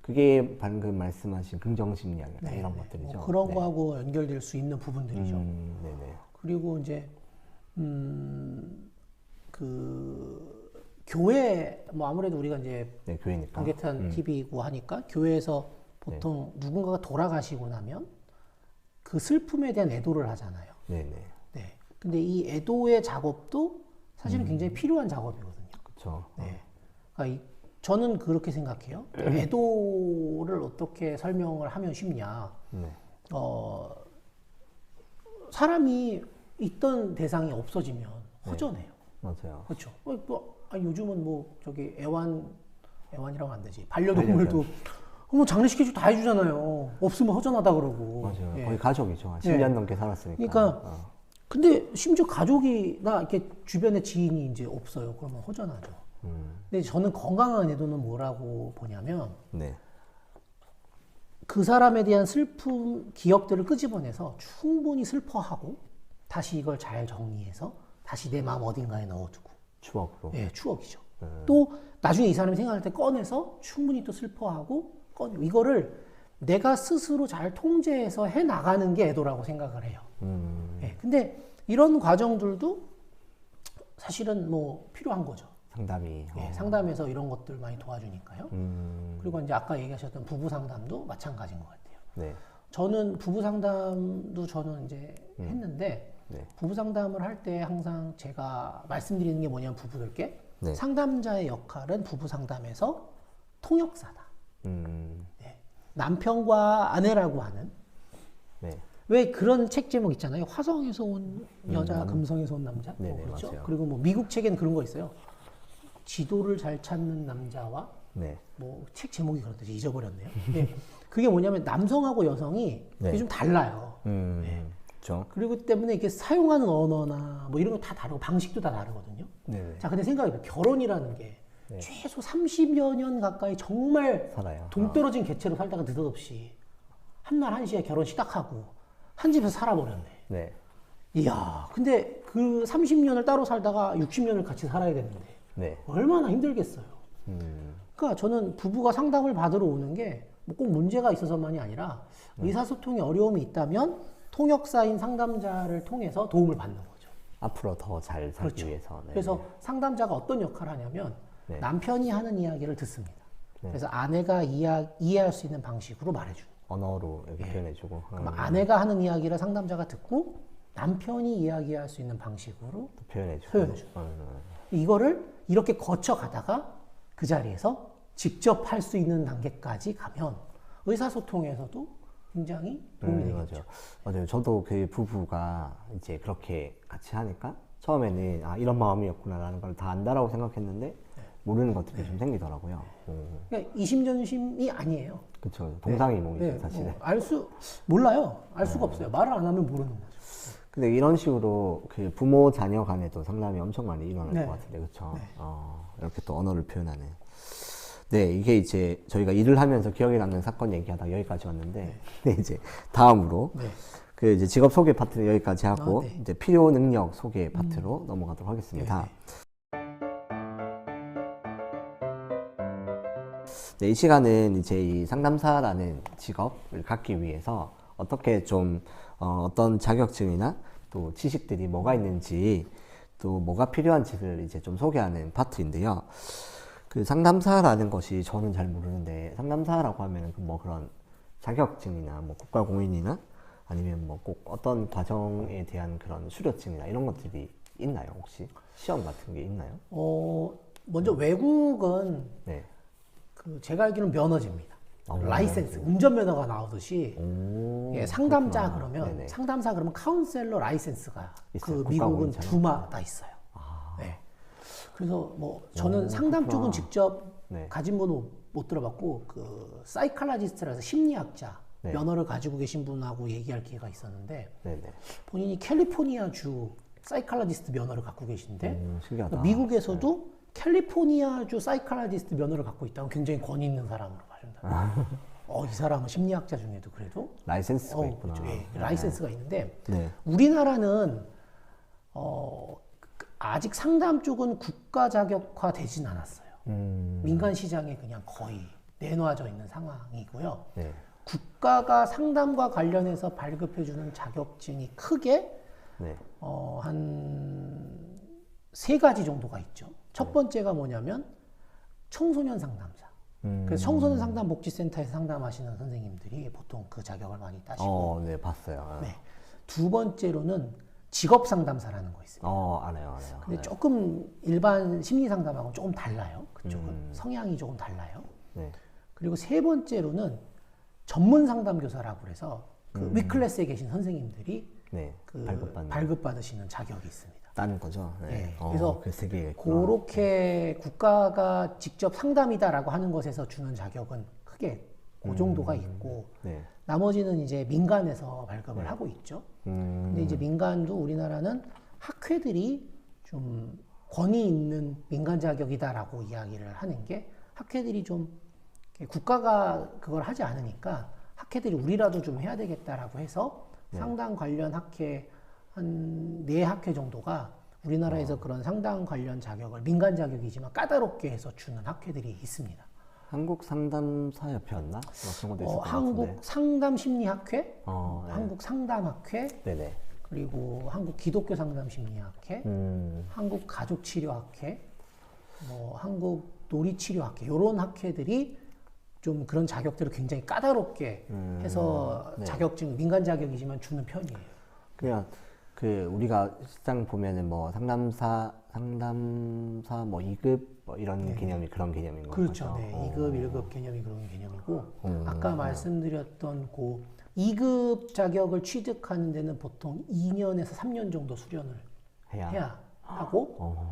그게 방금 말씀하신 긍정심리학 네, 이런 네. 것들이죠. 뭐 그런 네. 거하고 연결될 수 있는 부분들이죠. 네네. 그리고 이제 그 교회 뭐 아무래도 우리가 이제 네, 교회니까. 관계탄 TV이고 하니까 교회에서 보통 누군가가 돌아가시고 나면 그 슬픔에 대한 애도를 하잖아요. 네네. 네. 근데 이 애도의 작업도 사실은 굉장히 필요한 작업이거든요. 그렇죠. 네. 그러니까 저는 그렇게 생각해요. 애도를 어떻게 설명을 하면 쉽냐. 네. 사람이 있던 대상이 없어지면 허전해요. 맞아요. 그렇죠. 요즘은 뭐 저기 애완이라고 안 되지. 반려동물도 뭐 장례시켜주고 다 해주잖아요. 없으면 허전하다 그러고. 맞아요. 예. 거의 가족이죠. 한 10년 넘게 살았으니까. 그러니까 근데 심지어 가족이나 이렇게 주변에 지인이 이제 없어요. 그러면 허전하죠. 근데 저는 건강한 애도는 뭐라고 보냐면 네. 그 사람에 대한 슬픔, 기억들을 끄집어내서 충분히 슬퍼하고 다시 이걸 잘 정리해서 다시 내 마음 어딘가에 넣어두고. 추억으로. 예, 추억이죠. 또 나중에 이 사람이 생각할 때 꺼내서 충분히 또 슬퍼하고 이거를 내가 스스로 잘 통제해서 해 나가는 게 애도라고 생각을 해요. 예, 근데 이런 과정들도 사실은 뭐 필요한 거죠. 상담이. 예, 상담에서 이런 것들 많이 도와주니까요. 그리고 이제 아까 얘기하셨던 부부 상담도 마찬가지인 것 같아요. 네. 저는 부부 상담도 저는 이제 했는데 네. 부부 상담을 할 때 항상 제가 말씀드리는 게 뭐냐면 부부들께 네. 상담자의 역할은 부부 상담에서 통역사다. 네. 남편과 아내라고 하는 네. 왜 그런 책 제목 있잖아요. 화성에서 온 여자, 금성에서 온 남자. 네네, 그렇죠. 맞아요. 그리고 뭐 미국 책에는 그런 거 있어요. 지도를 잘 찾는 남자와 네. 뭐 책 제목이 그렇듯이 잊어버렸네요. 근데 그게 뭐냐면 남성하고 여성이 네. 좀 달라요. 그렇죠. 그리고 때문에 이게 사용하는 언어나 뭐 이런 거 다 다르고 방식도 다 다르거든요. 네네. 자, 근데 생각해봐요. 결혼이라는 게 네. 최소 30여 년 가까이 정말 살아요. 동떨어진 개체로 살다가 느닷없이 한날 한시에 결혼 시작하고 한 집에서 살아버렸네. 네. 이야, 근데 그 30년을 따로 살다가 60년을 같이 살아야 되는데 네. 얼마나 힘들겠어요. 그러니까 저는 부부가 상담을 받으러 오는 게 뭐 꼭 문제가 있어서만이 아니라 의사소통에 어려움이 있다면 통역사인 상담자를 통해서 도움을 받는 거죠. 앞으로 더 잘 살기 그렇죠. 위해서. 네. 그래서 상담자가 어떤 역할을 하냐면 네. 남편이 하는 이야기를 듣습니다. 네. 그래서 아내가 이해할 수 있는 방식으로 말해주는 언어로 이렇게 표현해주고. 그럼 아내가 하는 이야기를 상담자가 듣고 남편이 이야기할 수 있는 방식으로 또 표현해주고. 표현해주고. 이거를 이렇게 거쳐가다가 그 자리에서 직접 할 수 있는 단계까지 가면 의사소통에서도 굉장히 도움이 되겠죠. 맞아요. 저도 그 부부가 이제 그렇게 같이 하니까 처음에는 아, 이런 마음이었구나라는 걸 다 안다라고 생각했는데 모르는 것들이 좀 생기더라고요. 그러니까 이심전심이 아니에요. 그렇죠. 동상이몽이죠, 사실은. 몰라요. 알 수가 없어요. 말을 안 하면 모르는 거죠. 근데 이런 식으로 그 부모 자녀 간에도 상담이 엄청 많이 일어날 네. 것 같은데, 그렇죠? 이렇게 또 언어를 표현하는. 네, 이게 이제 저희가 일을 하면서 기억에 남는 사건 얘기하다 여기까지 왔는데, 네, 이제 다음으로 네. 그 이제 직업 소개 파트를 여기까지 하고 네. 이제 필요 능력 소개 파트로 넘어가도록 하겠습니다. 네, 이 시간은 이제 이 상담사라는 직업을 갖기 위해서 어떻게 좀 어떤 자격증이나 또 지식들이 뭐가 있는지 또 뭐가 필요한지를 이제 좀 소개하는 파트인데요. 그 상담사라는 것이 저는 잘 모르는데 상담사라고 하면 뭐 그런 자격증이나 뭐 국가공인이나 아니면 뭐 꼭 어떤 과정에 대한 그런 수료증이나 이런 것들이 있나요? 혹시 시험 같은 게 있나요? 먼저 외국은 네. 그 제가 알기로는 면허제입니다. 오. 라이센스, 운전면허가 나오듯이 예, 상담자 그렇구나. 그러면 네네. 상담사 그러면 카운셀러 라이센스가 있어요. 그 미국은 국가공인처럼? 두마다 있어요. 네. 그래서 뭐 저는 상담 쪽은 직접 네. 가진 분은 못 들어봤고 그 사이칼라지스트라서 심리학자 네. 면허를 가지고 계신 분하고 얘기할 기회가 있었는데 네네. 본인이 캘리포니아주 사이칼라지스트 면허를 갖고 계신데 신기하다. 미국에서도 캘리포니아주 사이칼라지스트 면허를 갖고 있다면 굉장히 권위 있는 사람으로 봐준다. 이 사람은 심리학자 중에도 그래도 라이센스가 있구나. 그렇죠. 예, 라이센스가 있는데 네. 우리나라는 아직 상담 쪽은 국가 자격화 되진 않았어요. 민간 시장에 그냥 거의 내놔져 있는 상황이고요. 네. 국가가 상담과 관련해서 발급해주는 자격증이 크게 네. 한 3가지 정도가 있죠. 첫 번째가 뭐냐면 청소년 상담사. 그래서 청소년 상담 복지센터에서 상담하시는 선생님들이 보통 그 자격을 많이 따시고 네, 봤어요. 네. 두 번째로는 직업 상담사라는 거 있습니다. 알아요. 근데 조금 일반 심리 상담하고 조금 달라요. 그쪽은 성향이 조금 달라요. 네. 그리고 세 번째로는 전문 상담 교사라고 그래서 그 위클래스에 계신 선생님들이 네. 그 발급받는. 발급받으시는 자격이 있습니다. 따는 거죠. 네. 네. 그래서 그 세 개가 있구나. 그렇게 국가가 직접 상담이다라고 하는 것에서 주는 자격은 크게 그 정도가 있고 네. 나머지는 이제 민간에서 발급을 하고 있죠. 근데 이제 민간도 우리나라는 학회들이 좀 권위 있는 민간 자격이다라고 이야기를 하는 게 학회들이 좀 국가가 그걸 하지 않으니까 학회들이 우리라도 좀 해야 되겠다라고 해서 상담 관련 학회 한 4학회 정도가 우리나라에서 그런 상담 관련 자격을 민간 자격이지만 까다롭게 해서 주는 학회들이 있습니다. 한국 상담사협회였나? 그런 것도 있을 것 한국 같은데. 상담심리학회, 네. 한국 상담학회, 네네. 그리고 한국 기독교 상담심리학회, 한국 가족치료학회, 뭐 한국 놀이치료학회 이런 학회들이 좀 그런 자격들을 굉장히 까다롭게 해서 네. 자격증 민간 자격이지만 주는 편이에요. 그냥 그 우리가 시장 보면은 뭐 상담사 뭐 2급 뭐 이런 개념이 그런 개념인 거죠. 그렇죠. 네. 2급, 1급 개념이 그런 개념이고 아까 말씀드렸던 그 2급 자격을 취득하는 데는 보통 2년에서 3년 정도 수련을 해야 하고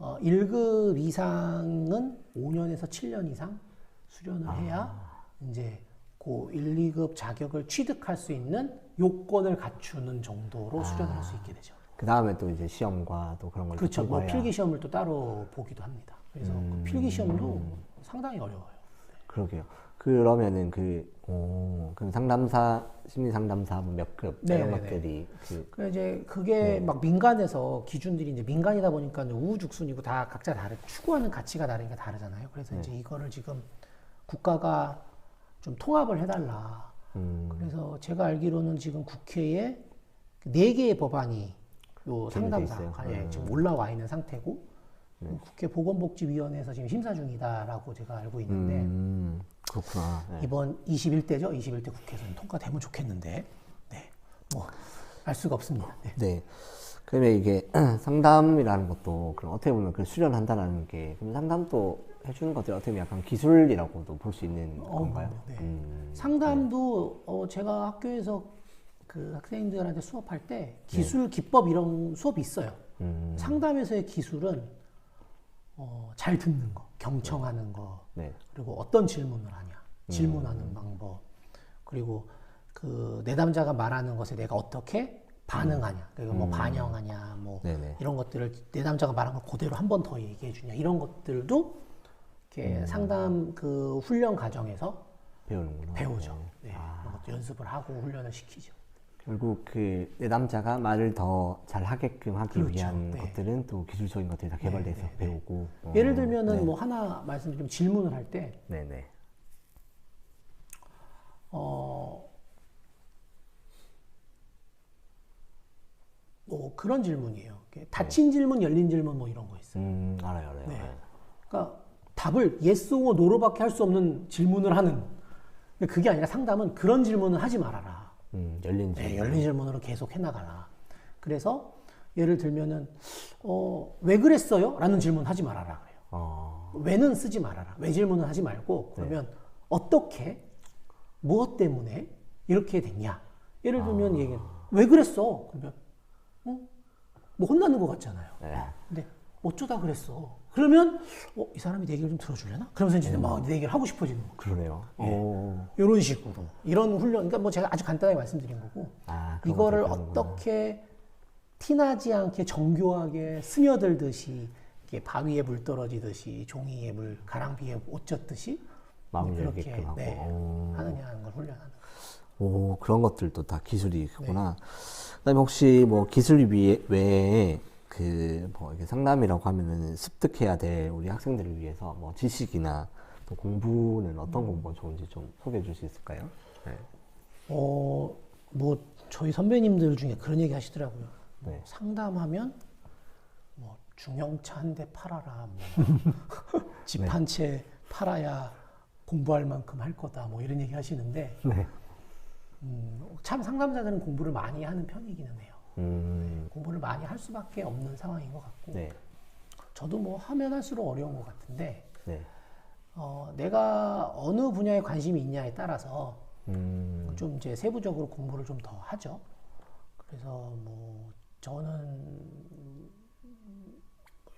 1급 이상은 5년에서 7년 이상 수련을 해야 이제 그 1, 2급 자격을 취득할 수 있는 요건을 갖추는 정도로 수련을 할 수 있게 되죠. 그 다음에 또 이제 시험과 또 그런 걸 그렇죠. 뭐 통과해야. 필기 시험을 또 따로 보기도 합니다. 그래서 그 필기 시험도 상당히 어려워요. 그러게요. 그러면은 그럼 상담사, 심리 상담사 몇 급, 네, 이런 네, 네. 것들이 그래 이제 그게 막 민간에서 기준들이 이제 민간이다 보니까 이제 우후죽순이고 다 각자 추구하는 가치가 다르니까 다르잖아요. 그래서 이제 이거를 지금 국가가 좀 통합을 해달라. 그래서 제가 알기로는 지금 국회에 4개의 법안이 요 상담사 관련 지금 올라와 있는 상태고 국회 보건복지위원회에서 지금 심사 중이다라고 제가 알고 있는데 그렇구나. 네. 이번 21대죠. 21대 국회에서는 통과되면 좋겠는데 뭐 알 수가 없습니다. 네. 네. 그러면 이게 상담이라는 것도 그럼 어떻게 보면 그 수련한다라는 게 그럼 상담도 해주는 것들이 어떻게 보면 약간 기술이라고도 볼 수 있는 건가요? 네. 상담도 제가 학교에서 그 학생들한테 수업할 때 기술, 기법 이런 수업이 있어요. 상담에서의 기술은 잘 듣는 거, 경청하는 거, 네. 그리고 어떤 질문을 하냐, 질문하는 방법, 그리고 그 내담자가 말하는 것에 내가 어떻게 반응하냐, 그리고 뭐 반영하냐, 뭐 네네. 이런 것들을 내담자가 말한 걸 그대로 한 번 더 얘기해 주냐, 이런 것들도 이렇게 상담 그 훈련 과정에서 배우는구나. 배우죠. 네, 그런 것도 연습을 하고 훈련을 시키죠. 결국 그 내담자가 말을 더 잘 하게끔 하기 그렇죠. 위한 네. 것들은 또 기술적인 것들이 다 개발돼서 배우고. 예를 들면은 뭐 하나 말씀드리면 질문을 할 때, 네네. 뭐 그런 질문이에요. 이렇게 닫힌 질문, 열린 질문 뭐 이런 거 있어요. 알아요. 네. 네. 그러니까 답을 yes or no로밖에 할 수 없는 질문을 하는. 근데 그게 아니라 상담은 그런 질문을 하지 말아라. 열린 질문. 네, 열린 질문으로 계속 해나가라. 그래서 예를 들면은 왜 그랬어요? 라는 질문 하지 말아라 그래요. 왜는 쓰지 말아라. 왜 질문을 하지 말고 그러면 어떻게, 무엇 때문에 이렇게 됐냐. 예를 들면 얘기는 왜 그랬어? 그러면 뭐 혼나는 것 같잖아요. 네. 근데 어쩌다 그랬어. 그러면 이 사람이 내 얘기를 좀 들어줄려나? 그러면서 이제 막 내 얘기를 하고 싶어지는 거죠. 그러네요. 이런 식으로 이런 훈련, 그러니까 뭐 제가 아주 간단하게 말씀드린 거고 그런 이거를 것들 배우는구나. 어떻게 티나지 않게 정교하게 스며들듯이 이렇게 바위에 물 떨어지듯이 종이에 물, 가랑비에 옷 젖듯이 마음을 그렇게 열게끔 하고. 하느냐 하는 걸 훈련하는 거죠. 오, 그런 것들도 다 기술이구나. 그다음에 혹시 뭐 기술 외에 그 뭐 이게 상담이라고 하면은 습득해야 될 우리 학생들을 위해서 뭐 지식이나 또 공부는 어떤 공부가 좋은지 좀 소개해 줄 수 있을까요? 네. 뭐 저희 선배님들 중에 그런 얘기 하시더라고요. 뭐 네. 상담하면 뭐 중형차 한 대 팔아라, 뭐 집 한 채 팔아야 공부할 만큼 할 거다, 뭐 이런 얘기 하시는데 네. 참 상담자들은 공부를 많이 하는 편이기는 해요. 음. 공부를 많이 할 수밖에 없는 상황인 것 같고 네. 저도 뭐 하면 할수록 어려운 것 같은데 네. 내가 어느 분야에 관심이 있냐에 따라서 좀 이제 세부적으로 공부를 좀 더 하죠. 그래서 뭐 저는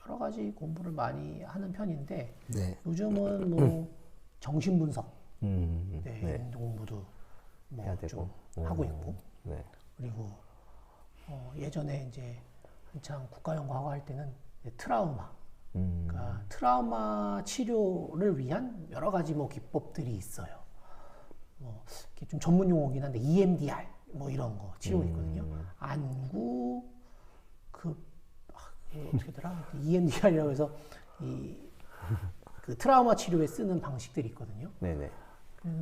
여러 가지 공부를 많이 하는 편인데 네. 요즘은 뭐 정신분석, 네. 이런 공부도 뭐 해야 되고. 좀 하고 있고 네. 그리고 예전에 이제 한창 국가연구하고 할 때는 이제 트라우마, 그러니까 트라우마 치료를 위한 여러 가지 뭐 기법들이 있어요. 뭐 이렇게 좀 전문 용어긴 한데 EMDR 뭐 이런 거 치료가 있거든요. 안구 그 어떻게더라? EMDR이라고 해서 그 트라우마 치료에 쓰는 방식들이 있거든요. 네네.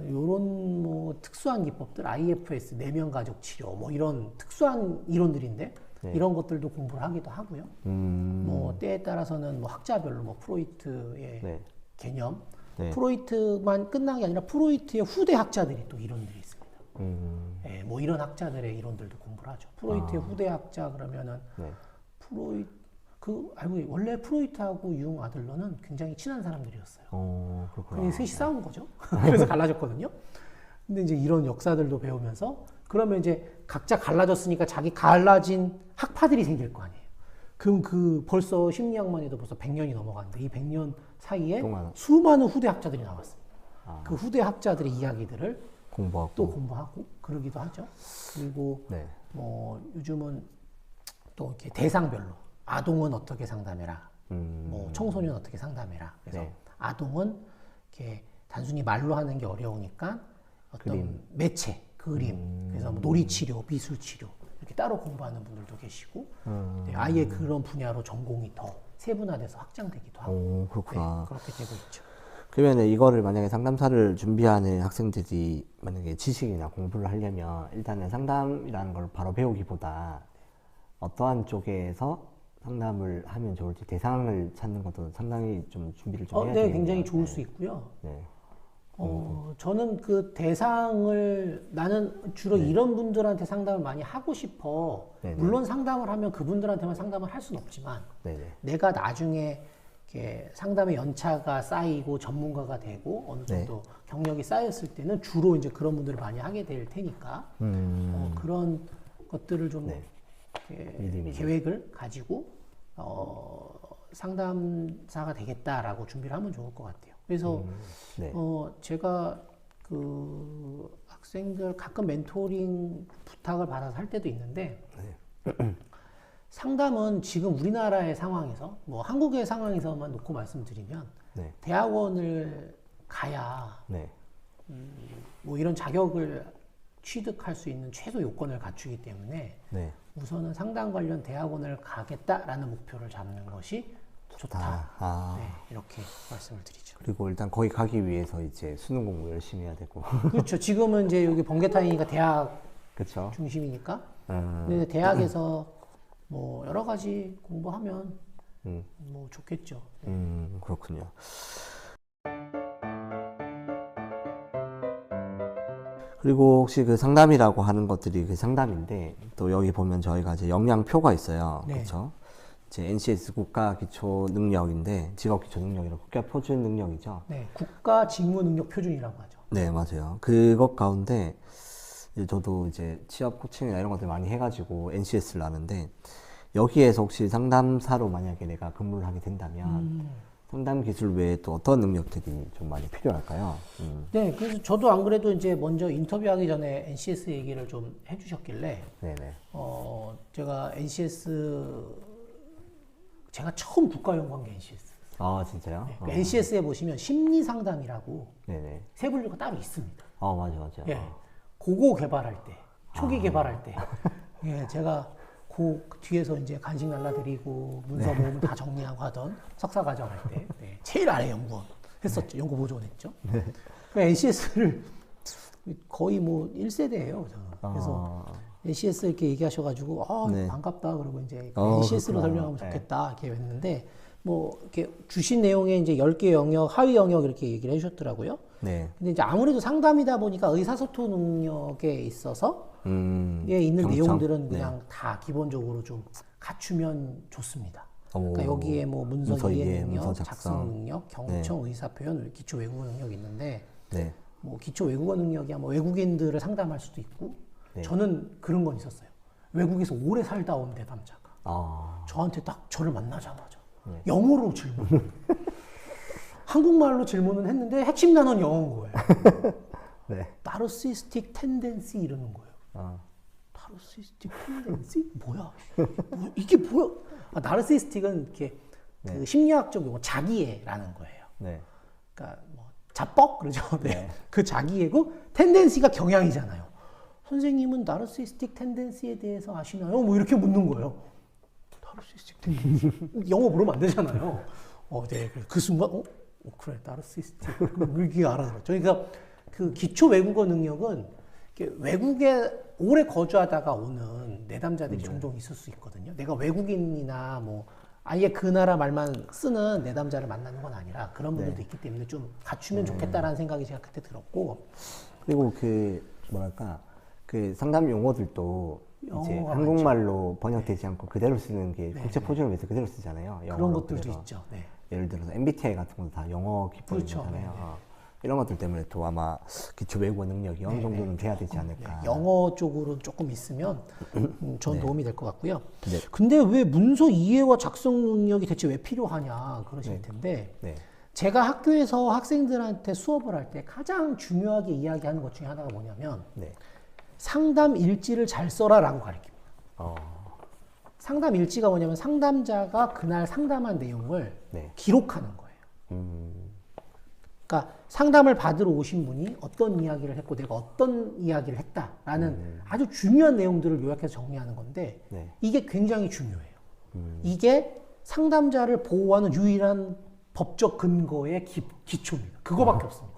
이런 뭐 특수한 기법들, IFS, 내면 가족 치료, 뭐 이런 특수한 이론들인데 이런 것들도 공부를 하기도 하고요. 뭐 때에 따라서는 뭐 학자별로 뭐 프로이트의 개념, 프로이트만 끝난 게 아니라 프로이트의 후대 학자들이 또 이론들이 있습니다. 뭐 이런 학자들의 이론들도 공부를 하죠. 프로이트의 후대 학자 그러면은 원래 프로이트하고 융 아들러는 굉장히 친한 사람들이었어요. 그렇구나. 셋이 싸운 거죠. 그래서 갈라졌거든요. 근데 이제 이런 역사들도 배우면서 그러면 이제 각자 갈라졌으니까 자기 갈라진 학파들이 생길 거 아니에요. 그럼 벌써 심리학만 해도 벌써 100년이 넘어갔는데 이 100년 사이에 수많은 후대 학자들이 나왔습니다. 그 후대 학자들의 이야기들을 또 공부하고 그러기도 하죠. 그리고 뭐 요즘은 또 이렇게 대상별로 아동은 어떻게 상담해라, 뭐 청소년 어떻게 상담해라. 그래서 네. 아동은 이렇게 단순히 말로 하는 게 어려우니까 어떤 매체, 그림, 그래서 뭐 놀이치료, 미술치료 이렇게 따로 공부하는 분들도 계시고 네, 아예 그런 분야로 전공이 더 세분화돼서 확장되기도 하고 오, 그렇구나. 네, 그렇게 되고 있죠. 그러면 이거를 만약에 상담사를 준비하는 학생들이 만약에 지식이나 공부를 하려면 일단은 상담이라는 걸 바로 배우기보다 어떠한 쪽에서 상담을 하면 좋을지 대상을 찾는 것도 상당히 좀 준비를 좀 해야 네, 되겠네요. 굉장히 좋을 수 있고요. 네. 저는 그 대상을 나는 주로 이런 분들한테 상담을 많이 하고 싶어. 네네. 물론 상담을 하면 그분들한테만 상담을 할 수는 없지만 네네. 내가 나중에 이렇게 상담의 연차가 쌓이고 전문가가 되고 어느 네. 정도 경력이 쌓였을 때는 주로 이제 그런 분들을 많이 하게 될 테니까 그런 것들을 좀 네. 이렇게 미리. 계획을 가지고 상담사가 되겠다라고 준비를 하면 좋을 것 같아요. 그래서 네. 제가 그 학생들 가끔 멘토링 부탁을 받아서 할 때도 있는데 상담은 지금 우리나라의 상황에서 뭐 한국의 상황에서만 놓고 말씀드리면 네. 대학원을 가야 네. 뭐 이런 자격을 취득할 수 있는 최소 요건을 갖추기 때문에 네. 우선은 상담 관련 대학원을 가겠다라는 목표를 잡는 것이 좋다. 아. 네, 이렇게 말씀을 드리죠. 그리고 일단 거기 가기 위해서 이제 수능 공부 열심히 해야 되고. 그렇죠. 지금은 이제 여기 번개타임이니까 대학 그렇죠. 중심이니까. 근데 대학에서 뭐 여러 가지 공부하면 뭐 좋겠죠. 그렇군요. 그리고 혹시 그 상담이라고 하는 것들이 그 상담인데 또 여기 보면 저희가 이제 역량표가 있어요. 네. 그렇죠? 이제 NCS 국가 기초 능력인데 직업 기초 능력이라 국가 표준 능력이죠. 네, 국가 직무 능력 표준이라고 하죠. 네, 맞아요. 그것 가운데 이제 저도 이제 취업 코칭이나 이런 것들 많이 해가지고 NCS를 아는데 여기에서 혹시 상담사로 만약에 내가 근무를 하게 된다면 상담 기술 외에 또 어떤 능력들이 좀 많이 필요할까요? 네, 그래서 저도 안 그래도 이제 먼저 인터뷰하기 전에 NCS 얘기를 좀 해주셨길래 네네. 제가 NCS 제가 처음 국가 연구한 게 NCS. 아, 진짜요? 네, NCS에 보시면 심리 상담이라고 네네. 세 분류가 따로 있습니다. 맞아. 예, 그거 개발할 때, 초기 개발할 때, 예, 제가 그 뒤에서 이제 간식 날라드리고 문서 모으면 다 정리하고 하던 석사 과정 할 때, 네, 제일 아래 연구원 했었죠. 연구 보조원했죠. NCS를 거의 뭐 1세대예요, 저는. 그래서 NCS 이렇게 얘기하셔가지고 네. 반갑다 그러고 이제 그렇구나. NCS로 설명하면 좋겠다 이렇게 했는데 뭐 이렇게 주신 내용에 이제 10개 영역, 하위 영역 이렇게 얘기를 해주셨더라고요. 네. 근데 이제 아무래도 상담이다 보니까 의사소통 능력에 있어서 에 있는 경청? 내용들은 네. 그냥 다 기본적으로 좀 갖추면 좋습니다. 오. 그러니까 여기에 뭐 문서 문서 이해 이해, 능력, 문서 작성 작성. 능력, 경청, 의사표현, 기초 외국어 능력이 있는데 네. 뭐 기초 외국어 능력이야 뭐 외국인들을 상담할 수도 있고 네. 저는 그런 건 있었어요. 외국에서 오래 살다 온 내담자가 저한테 딱 저를 만나자마자 영어로 질문. 한국말로 질문은 했는데 핵심 단어는 영어인 거예요. 네. 나르시스틱 텐덴시 이러는 거예요. 나르시스틱 텐덴시? 뭐야? 이게 뭐야? 나르시스틱은 이렇게 그 심리학적 용어 자기애라는 거예요. 네. 그러니까 뭐 자뻑 그러죠. 네. 그 자기애고 텐덴시가 경향이잖아요. 선생님은 나르시스틱 텐덴시에 대해서 아시나요? 뭐 이렇게 묻는 거예요. 나르시스틱 텐덴시 영어 물으면 안 되잖아요. 네. 그 순간 그래 나르시스틱 이렇게 알아들었죠. 그러니까 그 기초 외국어 능력은 외국에 오래 거주하다가 오는 내담자들이 종종 있을 수 있거든요. 내가 외국인이나 뭐 아예 그 나라 말만 쓰는 내담자를 만나는 건 아니라 그런 분들도 있기 때문에 좀 갖추면 좋겠다라는 생각이 제가 그때 들었고. 그리고 그 뭐랄까 그 상담 용어들도 이제 영어가 한국말로 번역되지 않고 그대로 쓰는 게 국제 표준을 위해서 그대로 쓰잖아요. 그런 영어로 것들도 그대로. 있죠. 네. 예를 들어서 MBTI 같은 것도 다 영어 기법이잖아요. 그렇죠. 이런 것들 때문에 또 아마 기초 외국어 능력이 어느 정도는 돼야 되지 않을까. 영어 쪽으로 조금 있으면 전 도움이 될 것 같고요. 네. 근데 왜 문서 이해와 작성 능력이 대체 왜 필요하냐 그러실 텐데 네. 제가 학교에서 학생들한테 수업을 할 때 가장 중요하게 이야기하는 것 중에 하나가 뭐냐면 네. 상담 일지를 잘 써라라고 가르칩니다. 상담 일지가 뭐냐면 상담자가 그날 상담한 내용을 네. 기록하는 거예요. 그러니까 상담을 받으러 오신 분이 어떤 이야기를 했고 내가 어떤 이야기를 했다라는 아주 중요한 내용들을 요약해서 정리하는 건데 네. 이게 굉장히 중요해요. 이게 상담자를 보호하는 유일한 법적 근거의 기초입니다. 그거밖에 없습니다.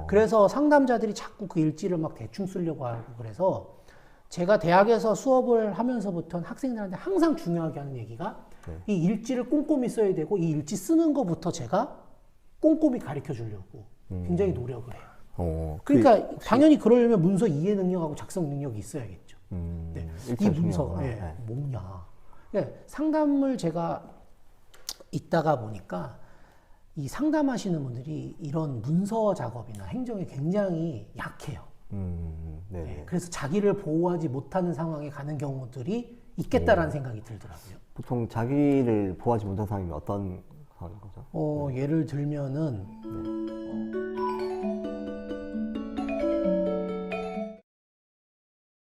그래서 상담자들이 자꾸 그 일지를 막 대충 쓰려고 하고 그래서 제가 대학에서 수업을 하면서부터는 학생들한테 항상 중요하게 하는 얘기가 이 일지를 꼼꼼히 써야 되고 이 일지 쓰는 것부터 제가 꼼꼼히 가르쳐 주려고 굉장히 노력을 해요. 그러니까 당연히 그러려면 문서 이해 능력하고 작성 능력이 있어야겠죠. 네. 이 문서가 뭐냐. 네. 상담을 제가 있다가 보니까 이 상담하시는 분들이 이런 문서 작업이나 행정에 굉장히 약해요. 네. 그래서 자기를 보호하지 못하는 상황에 가는 경우들이 있겠다라는 생각이 들더라고요. 보통 자기를 보호하지 못한 상황이면 어떤 상황인 거죠? 예를 들면은